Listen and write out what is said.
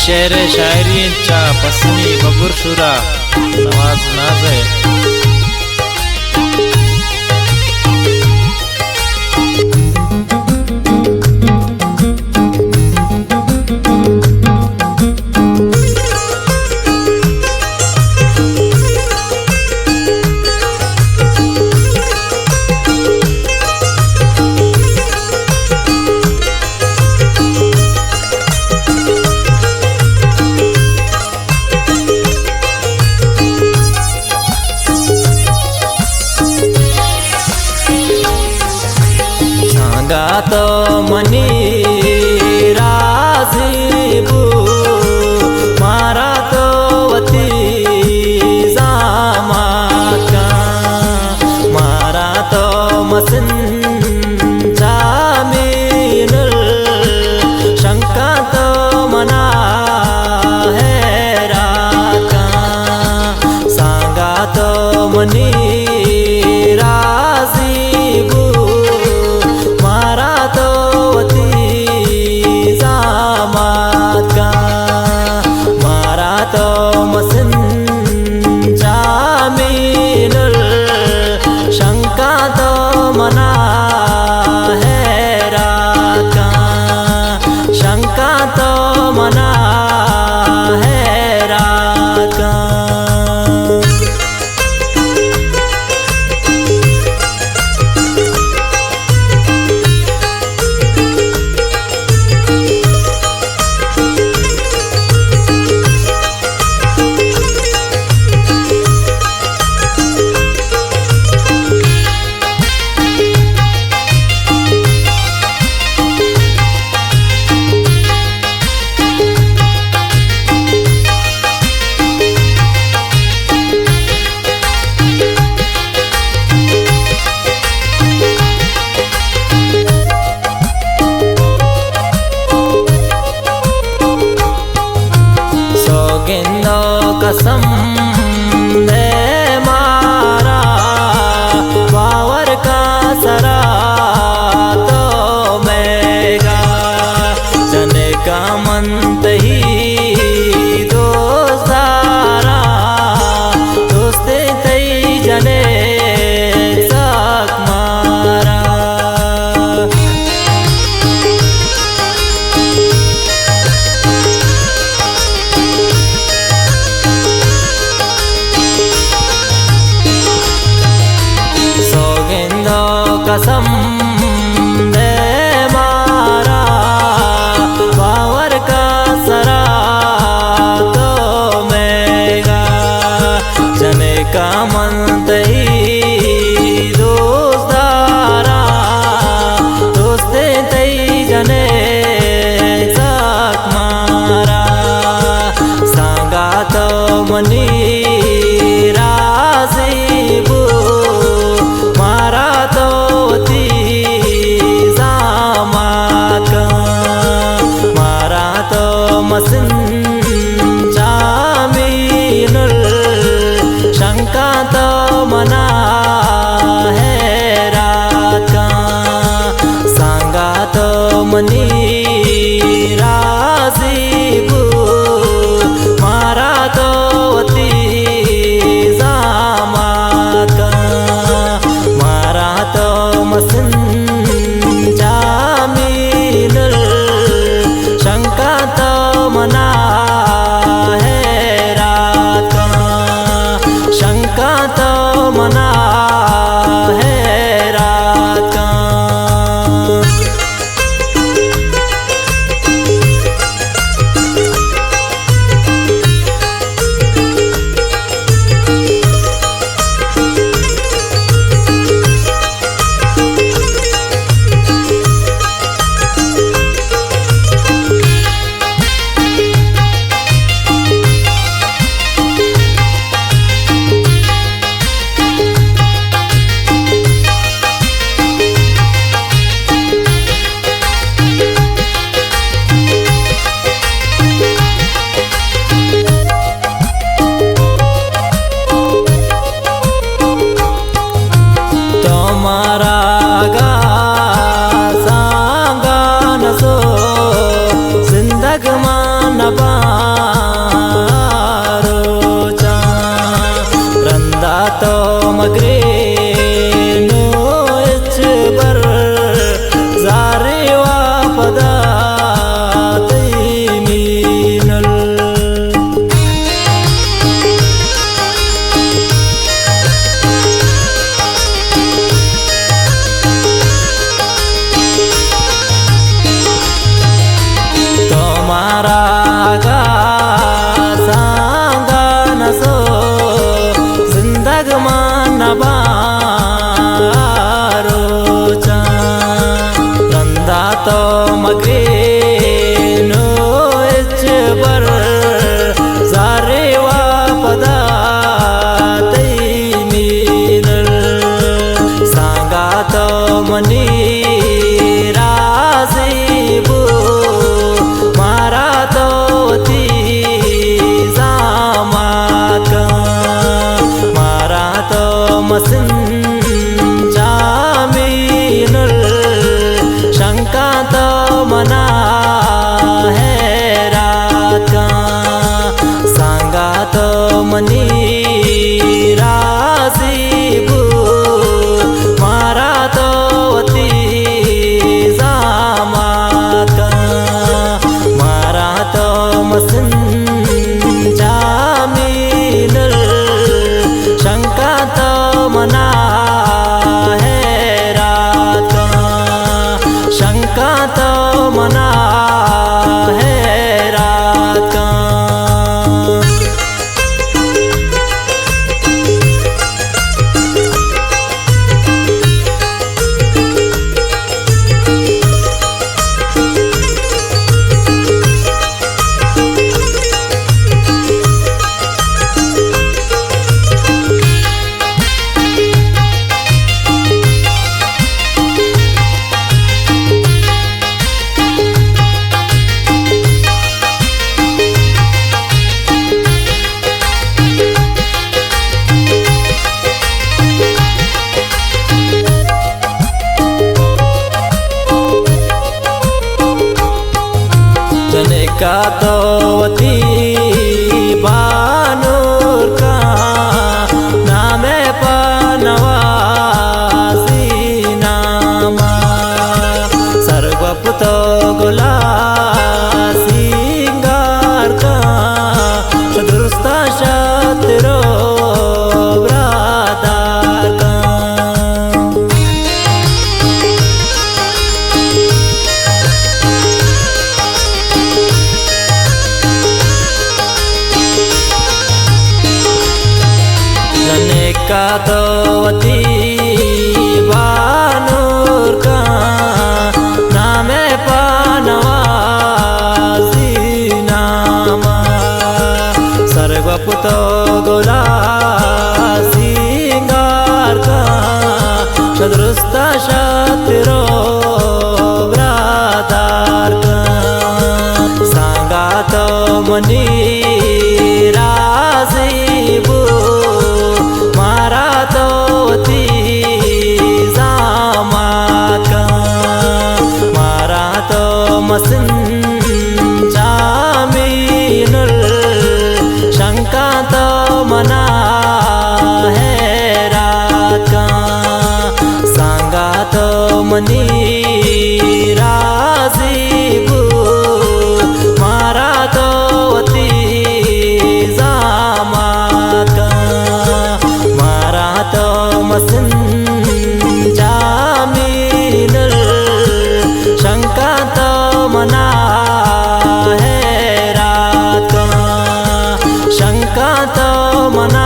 शेर शायरींच्या पसनी बबूर शुरा नवाज नाज है। तो मनी राजीबू मारा तो वती जामाका मारा तो मसन जामीनुल शंका तो मना है राका सांगा तो मनी राजीबू शंका तो मना है राका शंका तो मना है राका। कसम दे मारा बावर का सरा तो मैगा जने का मंत ही दोस्तारा दोस्ते तई जने सक मारा कसम दे मारा बावर का सरा तो मैगा जने का मंत ही दोस्तारा दोस्ते तई जने सक मारा सांगा तो मनी राजीबू मारा तो मारा तो मसन जामीनुल शंका तो मना है राका सांगा तो मनी राजीबू मारा तो वती जामाका मारा तो मसन शंका तो मना है राका शंका तो मना है राका। नबा मारा गा सांगा नसो जिंदग मान बारोचा रंदा तो मगे नो इच बर सारे वापदा तई मीनल सांगा तो मनी राजीबू मारा तो ती जामाका मारा तो मसिन जामीनल शंका तो मना है रात का सांगा तो मनी राजीबू मारा तो अति जामाका मारा तो मसिन जामीनल शंका तो मना है रात का शंका तो मना है रात का। का तो वती बानूर का नामे पनवासी नामा सर्वप तो गुला सिंगार का सदृष्टा शत्रो ब्रादार का का तो वती बानूर का नामे पनवासी नामा सर्वप तो गोला सिंगार का सदृष्टा शत्रो ब्रादार का सांगा तो मनी राजीबू मारा तो ती जामाका मारा तो मसिन जामीनल शंका तो मना है रात का सांगा तो मनी राजीबू मारा तो ती जामाका मारा तो मसिन जामीनल शंका तो मना है रात का शंका तो मना